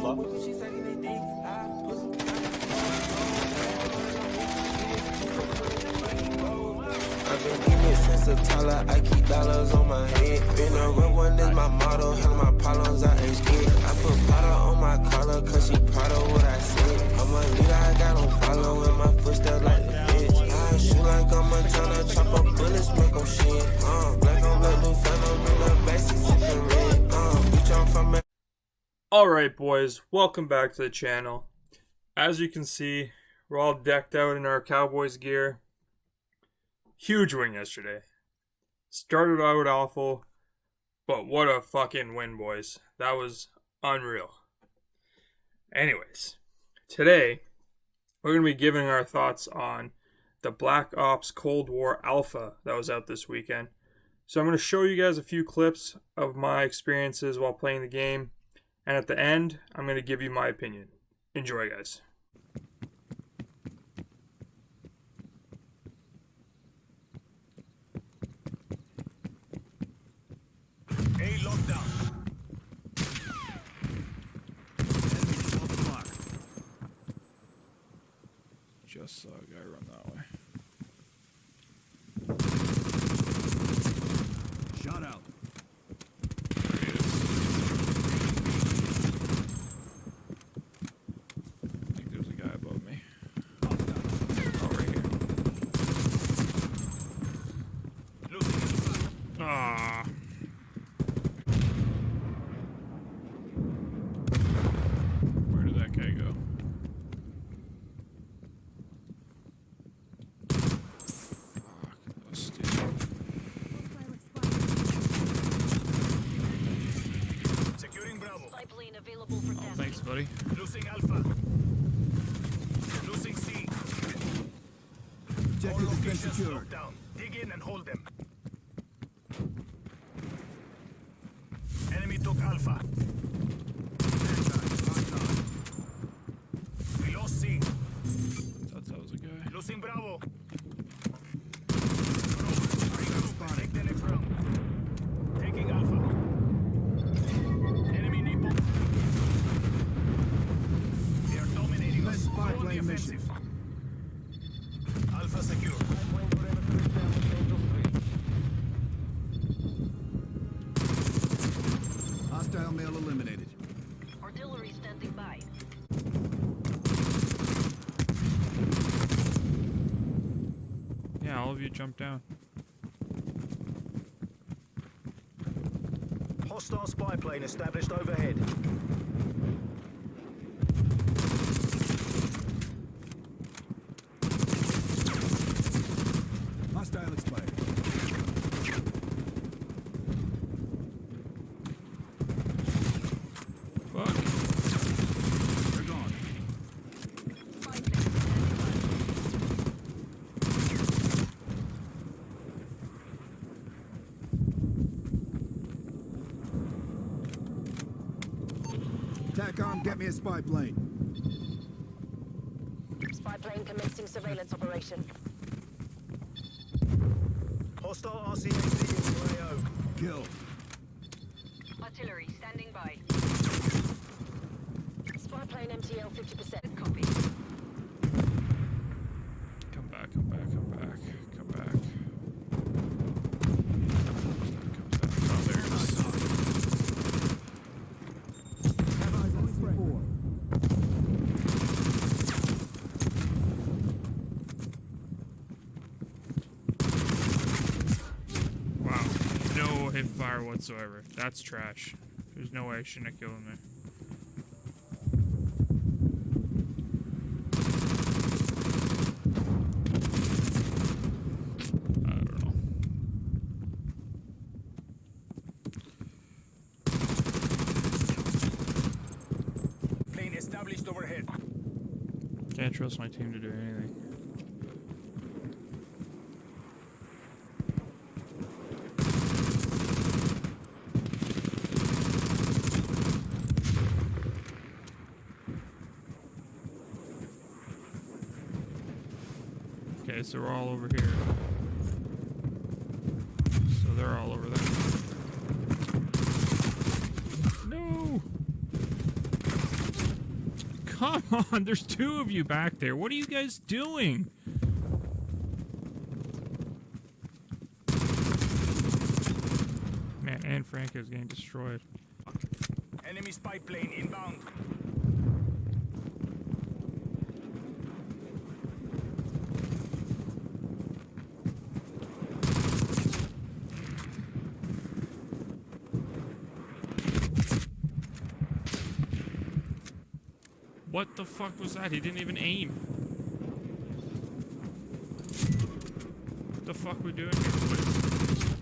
fuck? I've been getting since a toddler, I keep dollars on my head. Been a real one is my motto, hell my problems I ain't scared. I put powder on my collar, cause she proud of what I said. I'm a leader, I got on follow in my footsteps like the bitch. I shoot like I'm a Montana, chop up bullets, make them shit. Black on black, new phantom in the backseat sipping red. Bitch, I'm from Alright boys, welcome back to the channel. As you can see, we're all decked out in our Cowboys gear. Huge win yesterday. Started out awful, but what a fucking win, boys. That was unreal. Anyways, today we're going to be giving our thoughts on the Black Ops Cold War Alpha that was out this weekend. So I'm going to show you guys a few clips of my experiences while playing the game. And at the end, I'm going to give you my opinion. Enjoy, guys. A lockdown. Enemies on the mark. Just saw a guy run that way. Shot out. There he is. I think there's a guy above me. Oh, right here. Ah. Where did that guy go? Fuck, that was stupid. Securing Bravo. Spy plane available for Oh, tasking. thanks, buddy. Losing Alpha. Losing C. All locations locked down. Dig in and hold them. Enemy took Alpha. We lost C. Thought that was a guy. Losing Bravo. Take the next round. Taking Alpha. Enemy Nipo. They are dominating us. Go on the offensive. Alpha secure. Hostile male eliminated. Artillery standing by. Yeah, all of you jump down. Hostile spy plane established overhead. Hostile expired. Fuck. They're gone. Spy plane standing TACOM, get me a spy plane. by. Spy plane commencing surveillance operation. Hostile RCXD in Grey Oak. Kill. Artillery standing by. Spy plane MTL 50%. Copy. Come back, come back, come back, come back. Oh, there it is. Have eyes on C4. Wow, no hip fire whatsoever. That's trash. There's no way I shouldn't have killed him there. I don't know. Plane established overhead. Can't trust my team to do anything. Okay, so we're all over here. So they're all over there. No! Come on, there's two of you back there. What are you guys doing? Man, Anne Frank is getting destroyed. Enemy spy plane inbound. What the fuck was that? He didn't even aim. What the fuck we doing here, boys?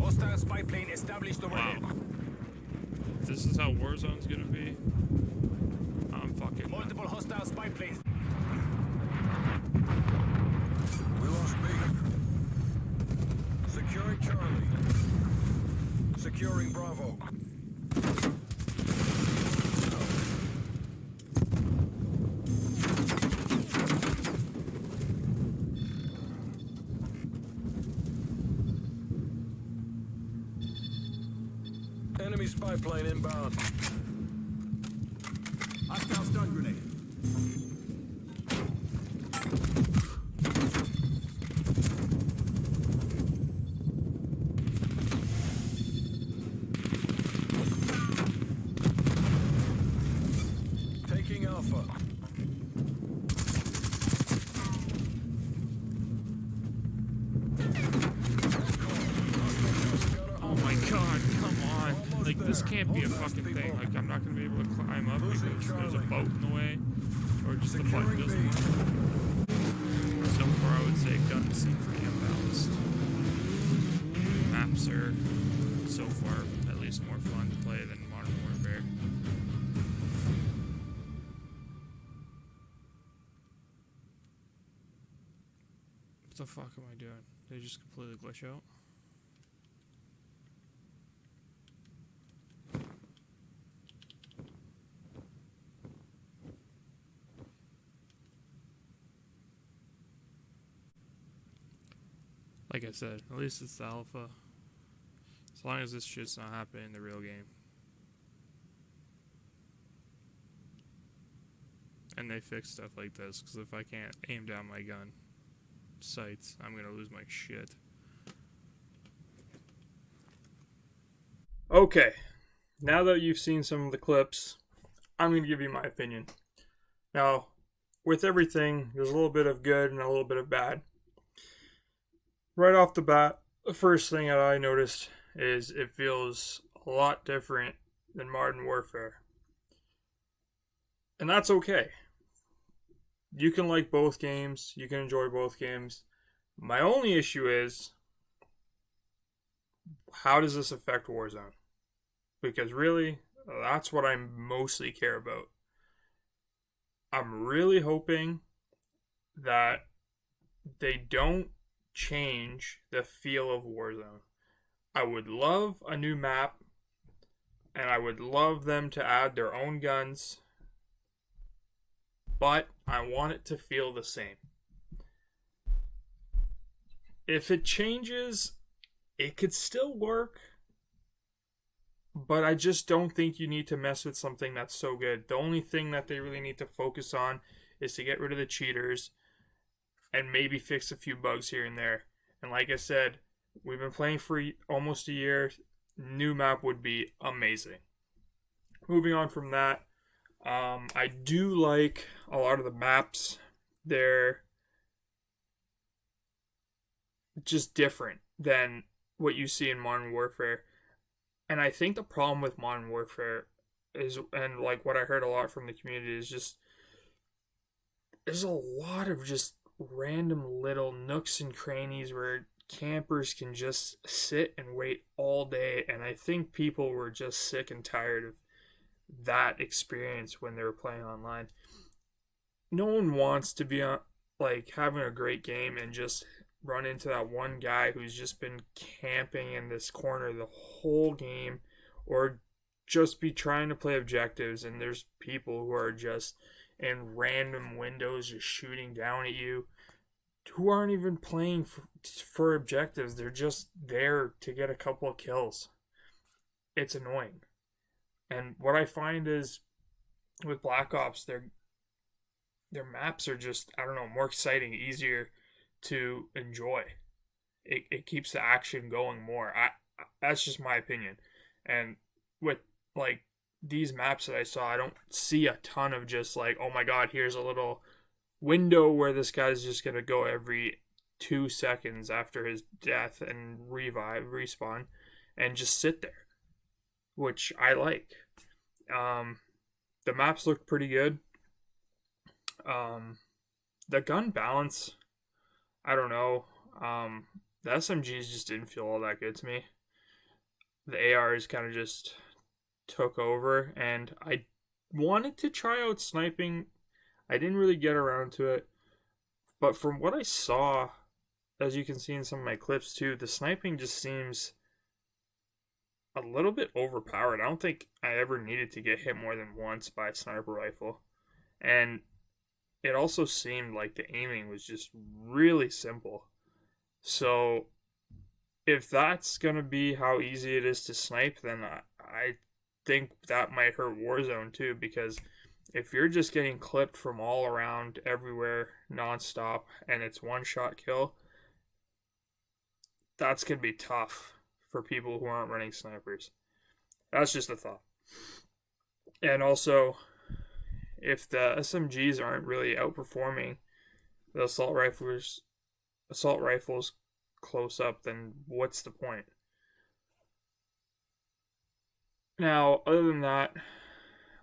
Hostile spy plane established overhead. Wow. If this is how Warzone's gonna be, I'm fucking... Multiple hostile spy planes. We lost B. Securing Charlie. Securing Bravo. Enemy spy plane inbound. Hostile stun grenade. Taking Alpha. Oh my god, come on. Like, this can't be a fucking thing. Like, I'm not gonna be able to climb up because there's a boat in the way. Or just the button doesn't work. So far, I would say guns seem pretty unbalanced. Maps are, so far, at least more fun to play than Modern Warfare. What the fuck am I doing? Did I just completely glitch out? Like I said, at least it's the alpha. As long as this shit's not happening in the real game. And they fix stuff like this, because if I can't aim down my gun sights, I'm gonna lose my shit. Okay, now that you've seen some of the clips, I'm going to give you my opinion. Now, with everything, there's a little bit of good and a little bit of bad. Right off the bat, the first thing that I noticed is it feels a lot different than Modern Warfare. And that's okay. You can like both games, you can enjoy both games. My only issue is, how does this affect Warzone? Because really, that's what I mostly care about. I'm really hoping that they don't change the feel of Warzone. I would love a new map, and I would love them to add their own guns, but I want it to feel the same. If it changes, it could still work, but I just don't think you need to mess with something that's so good. The only thing that they really need to focus on is to get rid of the cheaters and maybe fix a few bugs here and there. And like I said, we've been playing for almost a year. New map would be amazing. Moving on from that, I do like a lot of the maps. They're just different than what you see in Modern Warfare. And I think the problem with Modern Warfare is, and like what I heard a lot from the community, is just there's a lot of just random little nooks and crannies where campers can just sit and wait all day. And I think people were just sick and tired of that experience when they were playing online. No one wants to be on, like, having a great game and just run into that one guy who's just been camping in this corner the whole game, or just be trying to play objectives and there's people who are just in random windows just shooting down at you. who aren't even playing for objectives. They're just there to get a couple of kills. It's annoying. And what I find is with Black Ops, their maps are just, I don't know, more exciting, easier to enjoy. It keeps the action going more. That's just my opinion. And with like these maps that I saw, I don't see a ton of just like, oh my god, here's a little window where this guy's just gonna go every 2 seconds after his death and respawn and just sit there, which I like. The maps look pretty good. The gun balance, I don't know. The SMGs just didn't feel all that good to me. The ARs kind of just took over, and I wanted to try out sniping. I didn't really get around to it, but from what I saw, as you can see in some of my clips too, the sniping just seems a little bit overpowered. I don't think I ever needed to get hit more than once by a sniper rifle, and it also seemed like the aiming was just really simple. So if that's gonna be how easy it is to snipe, then I think that might hurt Warzone too, because if you're just getting clipped from all around everywhere nonstop and it's one shot kill, that's gonna be tough for people who aren't running snipers. That's just a thought. And also, if the SMGs aren't really outperforming the assault rifles close up, then what's the point? Now, other than that,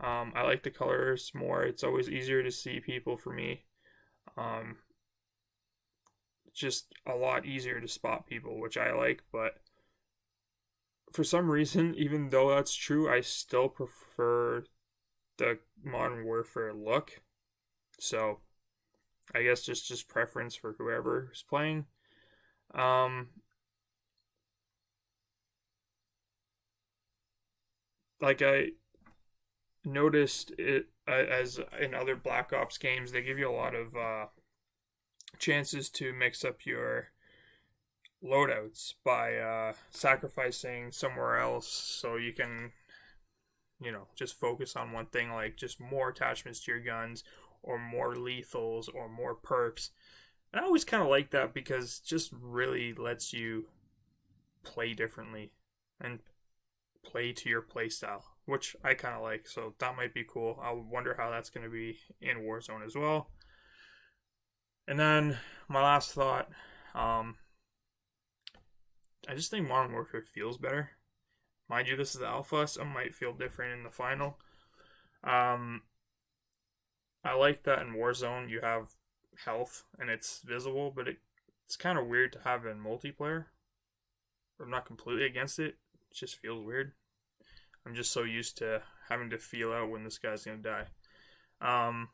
I like the colors more. It's always easier to see people for me. Just a lot easier to spot people, which I like, but for some reason, even though that's true, I still prefer the Modern Warfare look. So I guess just preference for whoever is playing. Like I noticed it as in other Black Ops games, they give you a lot of chances to mix up your loadouts by sacrificing somewhere else, so you can, just focus on one thing, like just more attachments to your guns, or more lethals, or more perks. And I always kind of like that, because it just really lets you play differently and play to your play style, which I kind of like. So that might be cool. I wonder how that's going to be in Warzone as well. And then my last thought, I just think Modern Warfare feels better. Mind you, this is the alpha, so it might feel different in the final. I like that in Warzone you have health and it's visible, but it's kind of weird to have it in multiplayer. I'm not completely against it. It just feels weird. I'm just so used to having to feel out when this guy's going to die. And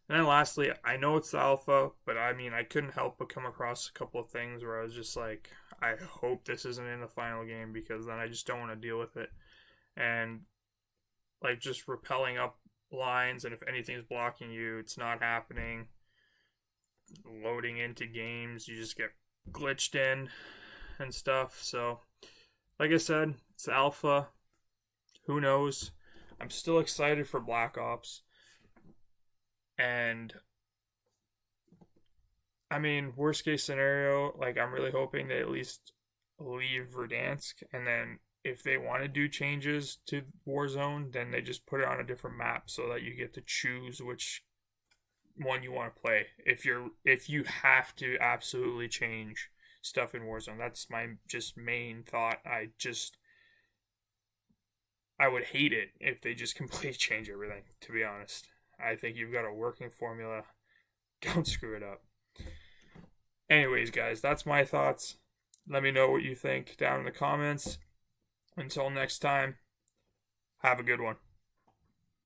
then lastly, I know it's the alpha, but I mean, I couldn't help but come across a couple of things where I was just like, I hope this isn't in the final game, because then I just don't want to deal with it. And like just rappelling up lines, and if anything's blocking you, it's not happening. Loading into games, you just get glitched in and stuff. So like I said, it's alpha. Who knows? I'm still excited for Black Ops. And I mean, worst case scenario, like I'm really hoping they at least leave Verdansk, and then if they want to do changes to Warzone, then they just put it on a different map so that you get to choose which one you want to play. If you have to absolutely change stuff in Warzone, that's my just main thought. I would hate it if they just completely change everything, to be honest. I think you've got a working formula. Don't screw it up. Anyways, guys, that's my thoughts. Let me know what you think down in the comments. Until next time, have a good one.